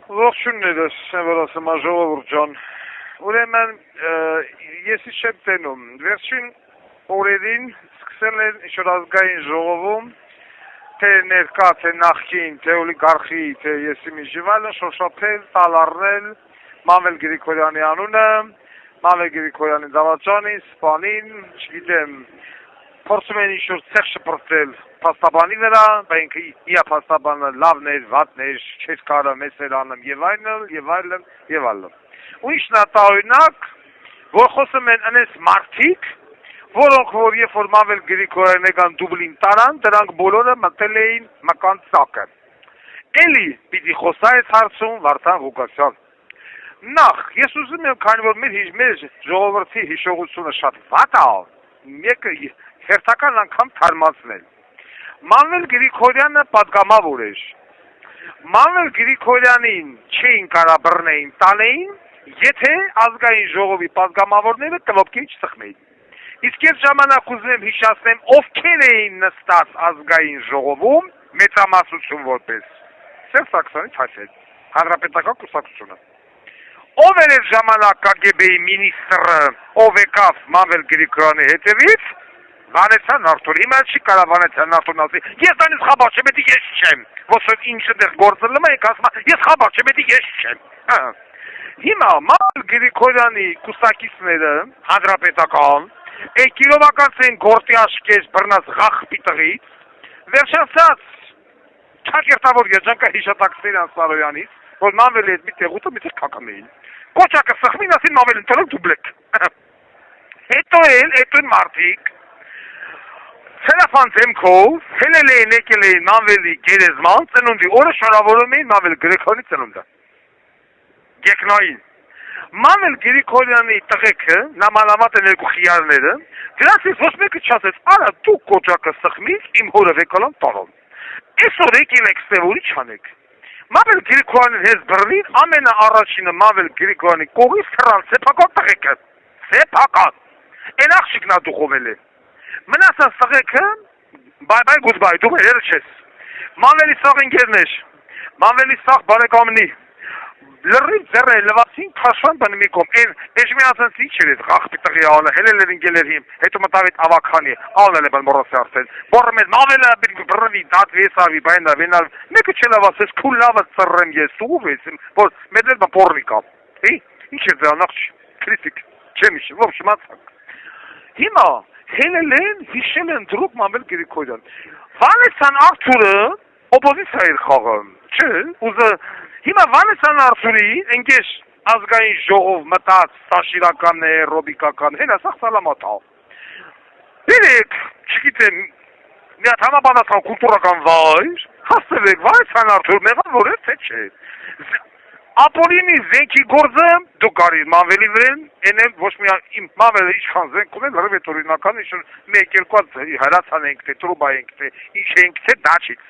Ողջուններս, Սևորասմա ժողովուրդ ջան։ Ուրեմն ես չեմ տենում։ Վերջին օրերին սկսել են ինչ-որ ազգային ժողովում, թե ներկա, թե նախկին, թե օլիգարխի, թե եսիմի ժիվալը շոշափել, տալառնել Մամել Գրիգորյանի անունը, Մամել Գրիգորյանի դավաճանին, սպանին, չգիտեմ, փորձում են ինչ-որ ցեղ շպրտել փաստաբանի վրա, բայց իր փաստաբանը լավն էր, վատն էր, չէր կարա մեծ էր անում եւ այլն։ Ուրիշն է տարօրինակ, որ խոսում են այնպես մարդիկ, որոնք որ երբ որ Մամել Գրիգորյանը եկան Դուբլին տարան, դրանք բոլորը մտել էին մկան ծակը։ Էլի պիտի խոսա այս հարցում Վարդան Ղուկասյան։ Նախ, ես ուզում եմ, քանի որ մեր ժողովրդի հիշողությունը շատ վատ է, մեկը հերթական անգամ թարմացնել։ Մամել Գրիգորյանը պատգամավոր էր։ Մամել Գրիգորյանին չէին կարա բռնեին, տանեին, եթե ազգային ժողովի պատգամավորները կլոպկի չսխմեին։ Իսկ այս ժամանակ ուզում եմ հիշեցնեմ, ովքեր էին նստած ազգային ժողովում մեծամասնություն որպես Սերժ Սարգսյանի հայրեր, հանրապետական կուսակցությունը։ Ով էր այդ ժամանակ ԿԳԲ-ի մինիստրը, ով եկավ Մամել Գրիգորյանի հետևից, Վանեսան Արթուր, հիմա չի կարա Վանեսան Արթուրն ասի, ես այնպես խաբար չեմ, էդի ես չեմ, ոսոտ ինչը դեղ գործելում եք ասում, ես խաբար չեմ, էդի ես չեմ։ Հիմա Մամել Գրիգորյանի կուսակիցները, հանրապետական, կիրովականց են գործի աշկես բռնած ղախպի տղից, վերջացած չակերտավոր երջանկա հիշատակսեր Անսարոյանից, որ Մամելի հետ մի տեղուտը մի տեղ կակամ էին։ Կոչակը սխմին ասին Մամելին տորեք դուբլեք։ Հետո են մարդիկ, Սերաֆան դեմքով, հելել էին եկել էին Մամելի գերեզման, ծնունդի օրը շնորհավորում էին Մամել Գրիգորյանի ծնունդը։ Գեկնային։ Մամել Գրիգորյանի տղեկը, նամանավատ են երկու խիարները, դրանցից ոչ մեկը չասեց, արա դու կոչակը սխմից իմ հորը վեկալան տարան։ Այսօր եկել եք ստևորի չանեք։ Մամել Գրիգորյանին հեզ բռնին ամենաառաջինը Մամել Գրիգորյանի կողմից թռան սեփական տղեկը։ Սեփական։ Այն աղջիկն ա դու խովել է։ Մնացած տղեկը բայ գուդբայ դու մերերը չես։ Մամելի սաղ ընկերներ, Մամելի սաղ բարեկամնի, լրիվ ձեռը լվացին քաշվան բնի կողմ, էջ մի ասած ինչ էր այդ ղախպի տղի ալը, հելել էր ընկերներ հիմ, հետո մտավիտ ավականի, ալնել է բան մորոսի արդեն, բորը մեզ Մամելը բռնի, դատ վեսավի, բայնա, վենալ, մեկը չլավացես, քուլ լավը ծռրեմ ես, ուղ ես, որ մեդել բան պորնիկա, ինչ էր դրա նախ քրիտիկ, չեմ իշի, ով շմացակ։ Հիմա հելել են, հիշել են դրուկ Մամել Գրիգորյան։ Վանեսան Արթուրը օպոզիցիա էր խաղում, չէ, ուզը հիմա Վանեսան Արթուրի ընկեր ազգային ժողով մտած տաշիրականներ, ռոբիկական, հենա սաղ սալամատ ա։ Երեք, չգիտեմ, մի հատ համաբանական կուլտուրական վայր, հասցվեք Վանեսան Արթուր մեղավոր է, թե չէ։ Ապոլինի զենքի գործը դու կարիր Մամելի վրեն, են ոչ մի իմ Մամելը իշխան զենք ունել, լրիվ օրինական, ինչ մեկ երկու հրացան ենք, թե տրուբա ենք, թե ինչ ենք, թե դաչից։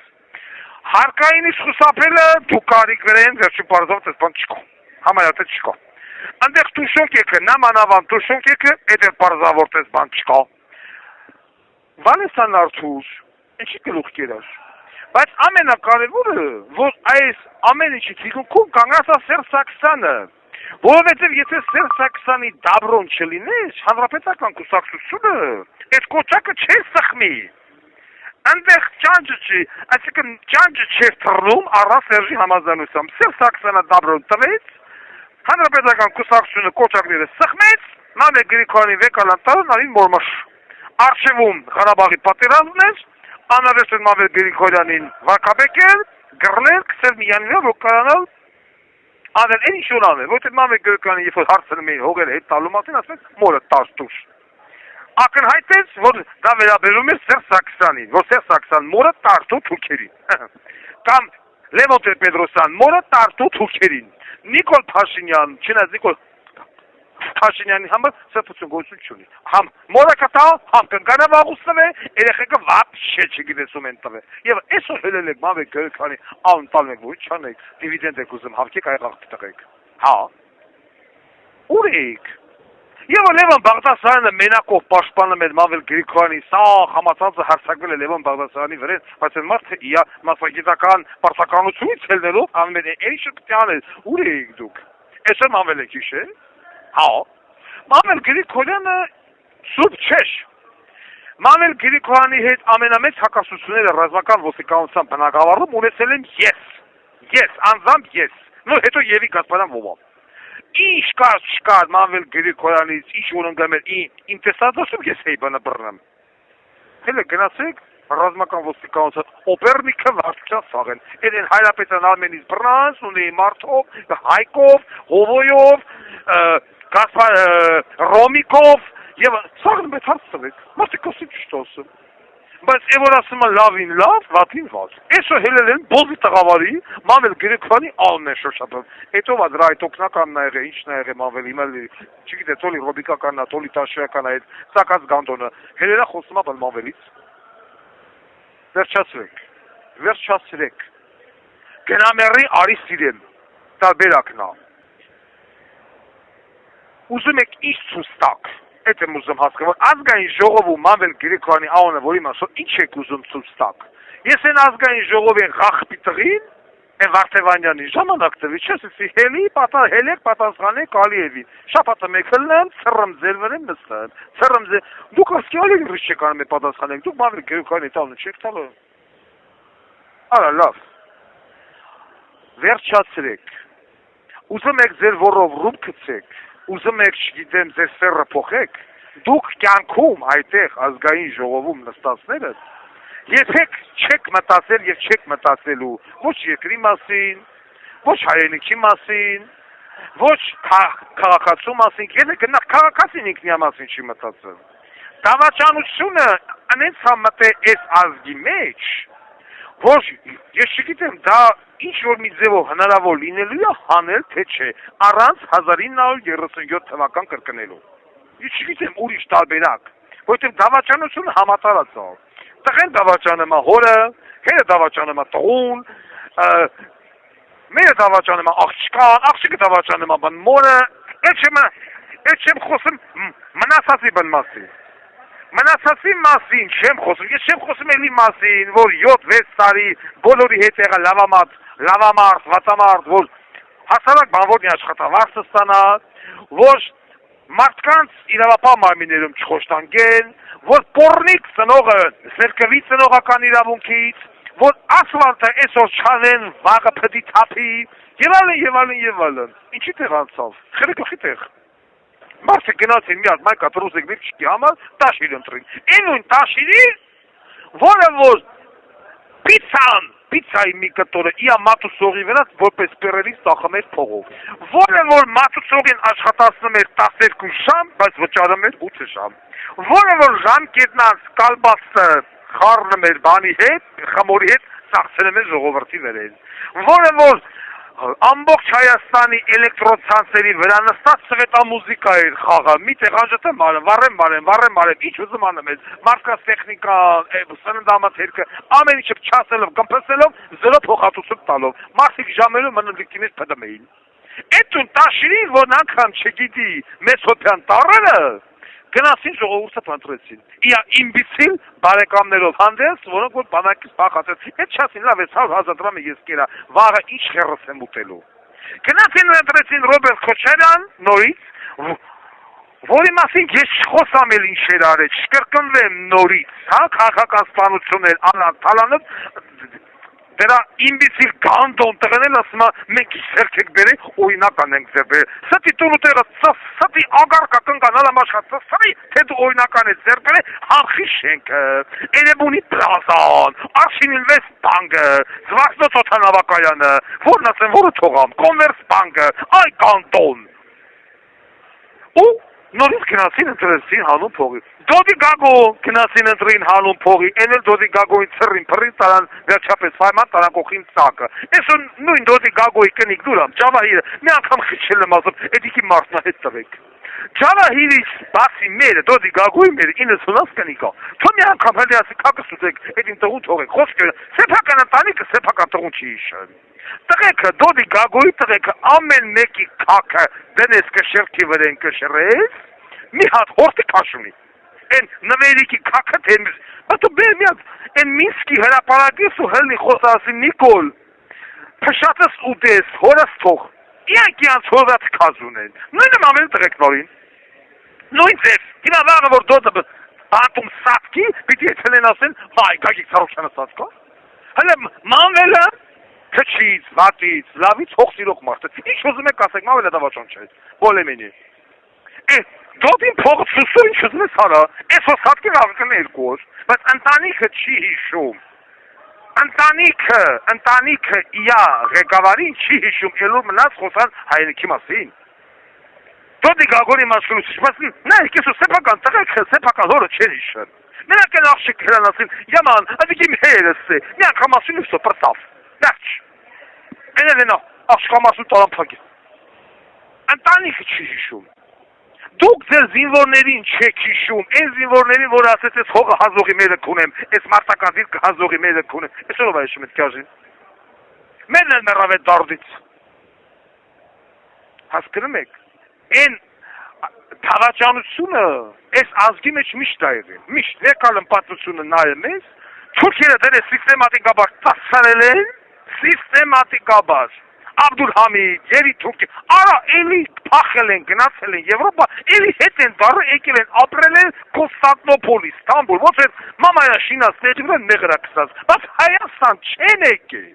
Հարկայինից խուսափելը դու կարիք վրեն, վերջի պարզով տես բան չկա, համայատ է չկա։ Անդեղ տուշոնք եկը, նամանավան տուշոնք եկը, էդ էլ պարզավոր տես բան չկա։ Վանեսան Արթուր, ինչի գլուխ կերար։ Բայց ամենակարևորը, որ այս ամեն ինչի թիկունքում կանգնած է Սերժ Սարգսյանը, որովհետև եթե Սերժ Սարգսյանի դաբրոն չլիներ, հանրապետական կուսակցությունը այդ կոչակը չէր սխմի։ Այնտեղ ճանճը չի, այսինքն ճանճը չէր թռնում առանց Սերժի համաձայնությամբ։ Սերժ Սարգսյանը դաբրոն տվեց, հանրապետական կուսակցությունը կոչակները սխմեց, Մամել Գրիգորյանի վեկալան տարան արին մորմաշ։ Արշիվում Ղարաբաղի պատերազմն էր, անհրաժեշտ էր Մամել Գրիգորյանին վարկաբեկել, գրնել, քսել միանիրով, որ կարանալ անել, այն ինչ որ անել, որտեղ Մամել Գրիգորյանը երբ որ հարցնում էին հողերը հետ տալու մասին, ասում են մորը տաշ դուշ։ Ակնհայտեց, որ դա վերաբերում էր Սերժ Սարգսյանին, որ Սերժ Սարգսյան մորը տարտու թուրքերին։ Կամ Լևոն Տեր-Պետրոսյան մորը տարտու թուրքերին։ Նիկոլ Փաշինյան, չնայած Նիկոլ Փաշինյանի համար սրբություն գործություն չունի։ Համ մորը կտա, համ կնկանա վաղուսնվ է, երեխեքը վապշե չգիտեսում են տվե։ Եվ այսօր հելել եք Մամել Գրիգորյանի անուն տալում եք, որ չանեք, դիվիդենդ եք ուզում, հավքեք այ ղախպի տղեք։ Հա։ Ուր եք։ Եվ Լևոն Բաղդասարյանը մենակով պաշտպանում էր Մավել Գրիգորյանի սա համացածը հարձակվել է Լևոն Բաղդասարյանի վրա, բայց այն մարդը իր մասնագիտական պարտականությունից ելնելով անում է էլի շփթյան է, ուր եք դուք։ Այսօր Մավել եք հիշել։ Հա։ Մավել Գրիգորյանը սուրբ չէ։ Մավել Գրիգորյանի հետ ամենամեծ հակասությունները ռազմական ոստիկանության բնակավարում ունեցել եմ ես, անձամբ ես, նոր հետո Եվի Գասպարյան Վովա։ Ինչ կար Մավել Գրիգորյանից, ինչ որ ընկել իմ տեսածում ես էի բանը բռնեմ։ Հելը գնացեք ռազմական ոստիկանության օպերնիկը վարչության սաղեն։ Են Հայրապետյան Արմենից բռնած, ունեի մարդով, Հայկով, Հովոյով, Ռոմիկով, եւ սաղն մեծ հարց տվեք, մարդիկ ասում չտոսում, բայց որ ասում են լավին լավ, վատին վատ, այսօր հելել են բոլի տղավարի, Մավել Գրիգորյանի ալն է շոշապում, հետո ვა դրա այդ օգնականն ա եղել, ինչն ա եղել Մավել, հիմա չգիտե, տոլի ռոբիկականն ա, տոլի տաշիականն ա, այդ սակած գանդոնը, հելելա խոսում ա բան Մավելից, վերջացրեք, գնամերի արի սիրեմ, տարբերակն ա, ուզում եք ինչ ցույց Այդ եմ ուզում հասկանալ, ազգային ժողովում Մավել Գրիգորյանի անունը, որի մասով ինչ եք ուզում ցույց տաք։ Ես այն ազգային ժողովին ղախպի տղին, այն Վարդևանյանի ժամանակ տվի, չեսի հելեք պատասխանեք Ալիևին։ Շաբաթը մեկ հլնեմ, ցռում ձեր վրա նստեմ, ցռում ձեր։ Դուք ասքի Ալիևին ռիշ չեք անում պատասխանեք, դուք Մավել Գրիգորյանի տալու չեք տալու։ Արա լավ։ Վերջացրեք։ Ուզում եք ձեր որով ռուբ գցեք։ Ուզում եք, չգիտեմ, ձեր սերը փոխեք, դուք կյանքում այդտեղ ազգային ժողովում նստածները, երբեք չեք մտածել եւ չեք մտածելու ոչ երկրի մասին, ոչ հայրենիքի մասին, ոչ քաղաքացու մասին, երբեք գնա քաղաքացին ինքնիա մասին չի մտածել։ Դավաճանությունը անենց համատե այս ազգի մեջ, որ ես չգիտեմ, դա ինչ որ մի ձևով հնարավոր լինելու է հանել, թե չէ, առանց 1937 թվական կրկնելու։ Ես չգիտեմ ուրիշ տարբերակ, որովհետև դավաճանությունը համատարած է։ Տղեն դավաճանում է հորը, հերը դավաճանում է տղուն, մերը դավաճանում է աղջկան, աղջիկը դավաճանում է բան մորը, այդ չեմ խոսում մնացածի բան մասին։ Մնացածի մասին չեմ խոսում, ես չեմ խոսում էլի մասին, որ 7-6 տարի բոլորի հետ եղա լավամարդ, վատամարդ, որ հասարակ բանվորնի աշխատավարձը ստանա, որ մարդկանց իրավապահ մարմիններում չխոշտանգեն, որ պոռնիկ ծնողը զրկվի ծնողական իրավունքից, որ ասֆալտը այսօր չանեն, վաղը փդի թափի, եւ այլն, ինչի տեղ անցավ, խրեգլխի տեղ։ Մարդը գնացին մի հատ մայկա տրուսեք վիպչիկի համար, տաշիր ընտրին։ Այն նույն տաշիրի, որը որ պիցայի մի կտորը իա մատուսողի վրա որպես պերելից ծախում էր փողով։ Որը որ մատուսողին աշխատացնում էր 12 ժամ, բայց վճարում էր 8 ժամ։ Որը որ ժամկետնած կալբասը խառնում էր բանի հետ, խմորի հետ, ծախսում էր ժողովրդի վերեն։ Որը որ ամբողջ Հայաստանի էլեկտրոցանցերի վրա նստած սովետամուզիկա էր խաղը, մի տեղ անջատեմ վառեմ, ինչ ուզում անում ես, մարդկանց տեխնիկան, սննդամթերքը, ամեն ինչը փչացելով, կմփսելով, զրո փոխհատուցում տալով, մարդիկ ժամերում մնում վիկտիմից փդում էին։ Էդուն տաշիրին, որ անգամ չգիտի Մեսոպյան տառերը, գնացին ժողովուրդը փնտրեցին։ Իա իմբիցիլ բարեկամներով հանդես, որոնք որ բանակից փախացած։ Այդ չասին լավ է 100,000 դրամը ես կերա, վաղը ինչ խերս եմ ուտելու։ Գնացին ընտրեցին Ռոբերտ Քոչարյան նորից, որի մասին ես չխոսամ էլ ինչ էր արել, չկրկնվեմ նորից, հա, քաղաքական սպանություններ անանք թալանով, դրա իմբիցիլ գանդոն տղենել ասում է մենք իստերք եք բերենք օրինական ենք ձեր բերել ստի տունուտերը ստի ագարկա կնկանալ ամաշխատ սրի թե դու օրինական ես ձեր բերել հանխի շենքը Էրեբունի պլազան Արշինինվեստ բանկը Զվարթնոց օդանավակայանը որն ասեմ որը թողամ Կոնվերս բանկը այ կանտոն ու նորից գնացին ընտրեցին հանուն փողի Դոդի գագո գնացին ընտրին հանուն փողի են էլ Դոդի գագոյի ծրին փռին տարան վերջապես ֆայման տարակողին ծակը այսօր նույն Դոդի գագոյի կնիկ դուրամ Ջավահիրը մի անգամ խիչել եմ ասում էդիկի մարդնա հետ տվեք Ջավահիրից բացի մերը Դոդի գագոյի մերը 90-ից կնիկա թո մի անգամ հանդիասի կակս ուտեք էդին տղուն թողեք խոսքը սեփական ընտանիքը սեփական տղուն չի իշան Տղեկը Դոդի գագոյի տղեկը ամեն մեկի քաքը դնես կշերքի վրեն կշրես մի հատ հորտի քաշ ունի։ Են նվերիկի քաքը թեմ։ Բա բերմիած են Մինսկի հրապարակից ու հելնի խոսասի Նիկոլ։ Փշատս ուտես, հորս թող։ Իանք իանց հորած քազ ունեն։ Նույնը ամեն տղեկնորին։ Նույն ձև։ Հիմա վաղը որ դոդը բանտում սատկի, պիտի եթելեն ասեն, հայ, գագիկ Սարոքյանը սատկա։ Հələ մանվելը քչից, վատից, լավից հող սիրող մարդը։ Ինչ ուզում եք ասեք, մավելը դավաճան չէ։ Բոլեմենի։ Դոտին փողը սուսու ինչ ուզում ես արա, այս որ սատկի վաղկն երկու օր, բայց ընտանիքը չի հիշում։ Ընտանիքը իա ղեկավարին չի հիշում, ելուր մնաց խոսան հայրենիքի մասին։ Դոտի գագորի մասկրուցիչ, բայց նա եկես ու սեպական տղեքը, սեպական հորը չեր հիշեն։ Նրանք են աղջիկ հրանասին, յաման, ադիք իմ հերս է, մի անգամ ասին ուսո պրտավ, վերջ։ Էնել են աղջկամ ասում տարամփագի։ Ընտանիքը չի հիշում։ Դուք ձեր զինվորներին չեք հիշում, այն զինվորներին, որ ասեց ես հողը հազողի մերը կունեմ, ես մարտակադիր հազողի մերը կունեմ, ես ով այշում էդ կյաժին։ Մերն էլ մերավ էդ դարդից։ Հասկնում եք, այն թավաճանությունը այս ազգի մեջ միշտ է եղել, միշտ եկալ պատմությունը նայում ես, թուրքերը դեռ սիստեմատիկաբար ծախսարել են, սիստեմատիկաբար, Աբդուլհամիդ, Երի թուրքի, արա էլի փախել են, գնացել են Եվրոպա, էլի հետ են դառը եկել են, ապրել են Կոնստանտինոպոլ, Ստամբուլ, ոնց է մամայա շինած ներդրել նեղրակսած, բայց Հայաստան չեն եկել։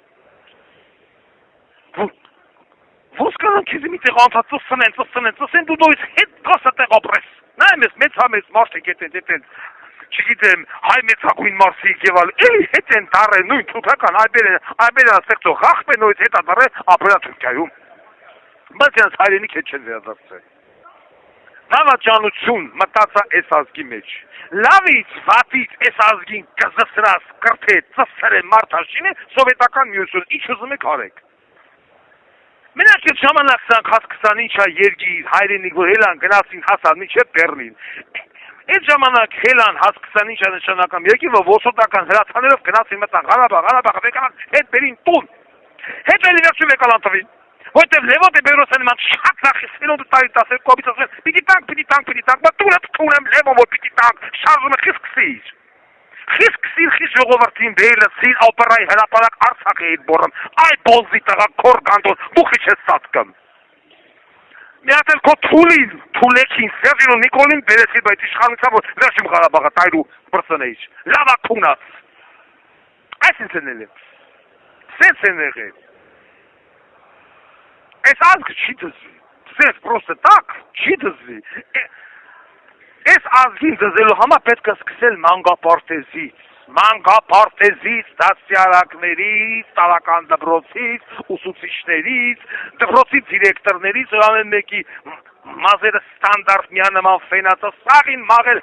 Ոնց կանան քեզ մի տեղ ծսնեն, դու նույնիսկ հետ գաս այդտեղ ապրես։ Նայեմ ես մեծ մարդիկ էտեն, չգիտեմ, հայ մեծագույն մարսիկ եւ այլ, էլի հետ են դառել նույն թուրքական այբերան ստեղծող աղբը նույնիսկ հետ դառել ապրել Թուրքիայում։ Բայց իրենց հայրենիք հետ չեն վերադարձել։ Դավաճանություն մտածա այս ազգի մեջ։ Լավից, վատից այս ազգին կզսրած, կրթել, ծսրել մարդաշինը սովետական միություն, ինչ ուզում եք արեք։ Մենակ այդ ժամանակ սրանք հասկացան ինչա երգիր, հայրենիք, որ հելան գնացին հասան մինչև Բեռլին։ Այդ ժամանակ հելան հասկացան ինչա նշանակam երկի, որ ոսոտական հրացաներով գնացին մտան Ղարաբաղ, եկան հետ բերին տուն։ Հետ էլի վերջում եկալան տվին։ Որտեվ Լևոն Տեր-Պետրոսյանը ման շատ նախիսելով տարի 10 կոմից ասել, պիտի տանք, բայց տունը թունեմ Լևոն, որ պիտի տանք, շարժումը խիսկսիր։ Խիսկ ժողովրդին բերլցին օպերայի հրապարակ Արցախի հետ բորում, այ բոզի տղա քոր գանդոն, դուք ինչ ես սատկում։ Մի հատ էլ քո թուլեքին, Սերժին ու Նիկոլին բերեցի, բայց իշխանության որ վերջում Ղարաբաղը տայրու բրծնեիչ, լավա քունած։ Այս ինձ են ելել, սենց են եղել։ Այս ազգը չի դզվի, սենց պրոստը տակ չի դզվի։ Այս ազգին դզելու համար պետք է սկսել մանկապարտեզից, դասյարակներից, տարական դպրոցից, ուսուցիչներից, դպրոցի դիրեկտորներից, ամեն մեկի մազերը ստանդարտ միանման ֆենացը, սաղին մաղել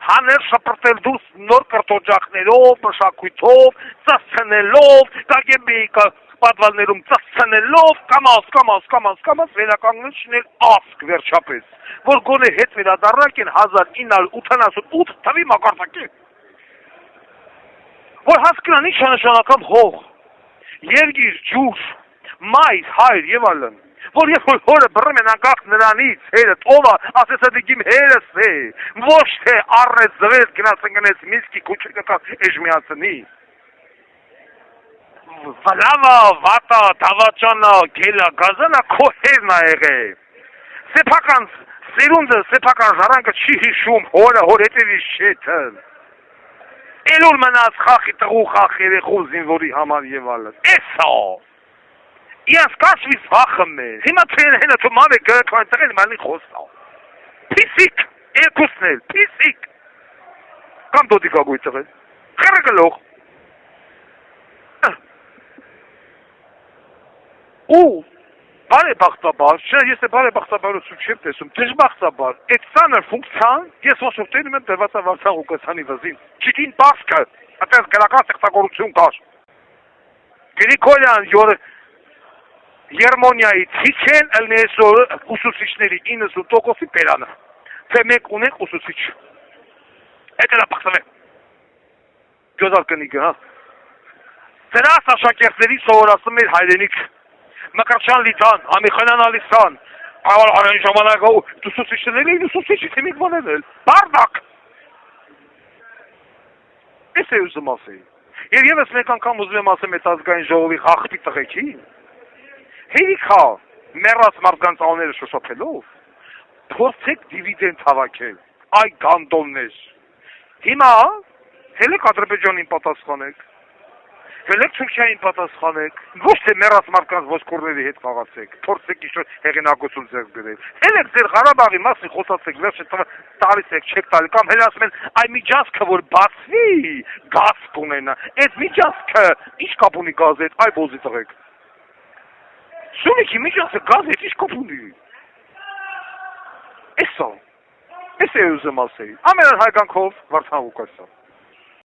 հանել շպրտել դուրս նոր կրտոջախներով, մշակույթով, ծծնելով, դագեբեիկը պատվալներում ծծնելով, կամաս վերականգնել ասկ վերջապես, որ գոնե հետ վերադառնանք են 1988 թվի մակարդակին, որ հասկանան ինչ նշանակամ հող, երգիր, ջուր, մայր, հայր եւ այլն, որ երբ որ հորը բռնում են անկախ նրանից հերդ, ով ասես դիգիմ հերս է, ոչ թե առնեց զվեց գնաց ընկնեց Մինսկի քուչի կկավ էժմիացնի։ Վլավա, վատա, դավաճանա, գելա, գազանա, քո հերն ա եղել։ Սեփական սերունդը, սեփական ժառանգը չի հիշում հորը, հոր հետևից չեթն։ Էլուր մնաց խախի տղու խախ երեխու զինվորի համար եւ այլն։ Էսա։ Ես կաշվից վախում է։ Հիմա հենա თუ մավե գրքան տղեն մալի խոսա։ Պիսիկ, երկուսն էլ, պիսիկ։ Կամ դոդիկ ագույ տղեն։ Խրգլող։ Ու բարեբախտաբար, չէ, ես է բարեբախտաբարություն չեմ տեսում, դժբախտաբար, այդ սանր ֆունկցիան, ես ոսով տենում եմ դրվածավարցան ուկասանի վզին, չիկին պասկը, այդպես գրական ստեղծագործություն կար։ Գրիգորյան Երմոնիայի ցիչեն ելնեսոր ուսուցիչների 90%-ի բերանը, թե մենք ունենք ուսուցիչ։ Այդ էլ ապախտվե։ Գյոզար կնիկը, հա։ Դրաս աշակերտների սովորացնում էր հայրենիք, Մկրտչյան Լիդան, Ամիխանյան Ալիսան, Այն ժամանակ ուսուցիչներն էին ուսուցիչի թիմիկ բանել, բարդակ։ Էս է ուզում ասեի։ Եվ եւս մեկ անգամ ուզում եմ ասեմ այդ ազգային ժողովի խախտի տղեկին։ Հերիքա մեռած մարդկանց անունները շոշափելով, փորձեք դիվիդենդ հավաքել, այ գանդոններ։ Հիմա հելեք Ադրբեջանին պատասխանեք, հելեք Թուրքիային պատասխանեք, ոչ թե մեռած մարդկանց ոսկորների հետ խաղացեք, փորձեք ինչ-որ հեղինակություն ձեռք բերել։ Հելեք ձեր Ղարաբաղի մասին խոսացեք, վերջը տալիս եք, չեք տալի, կամ հենց ասում են, այ միջանցքը որ բացվի, գազ կունենա, այդ միջանցքը ինչ կապ ունի գազի հետ, այ բոզի տղեկ։ Սյունիքի միջանցքը գազի հետ ինչ կապ ունի։ Էս է ուզում ասեի, ամենահայկանքով Վարդան Ղուկասյան։